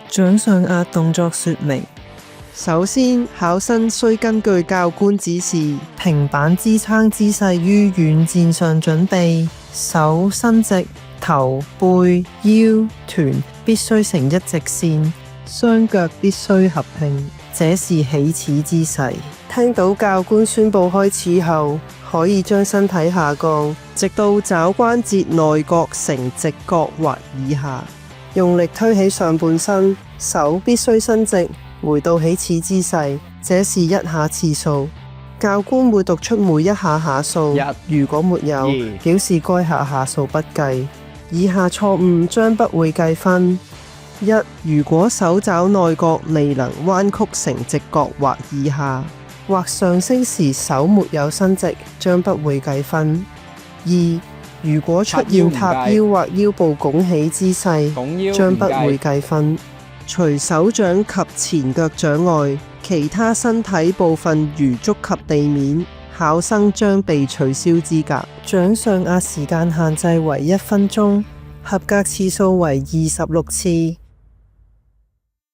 掌上壓動作說明：首先，考生須根據教官指示，平板支撐姿勢於軟墊上準備，手伸直，頭、背、腰、臀必須成一直線，雙腳必須合併，這是起始姿勢。聽到教官宣布開始後，可以將身體下降，直到肘關節內角成直角或以下，用力推起上半身，手必須伸直，回到起始姿勢，這是一下次數。教官會讀出每一下下數，如果沒有，表示該下下數不計。以下錯誤將不會計分：一、如果手肘內角未能彎曲成直角或以下，或上升時手沒有伸直，將不會計分。二、如果出現塌腰或腰部拱起姿勢，將不會計分。除手掌及前腳掌外，其他身體部分如觸及地面，考生將被取消資格。掌上壓時間限制為1分鐘，合格次數為26次。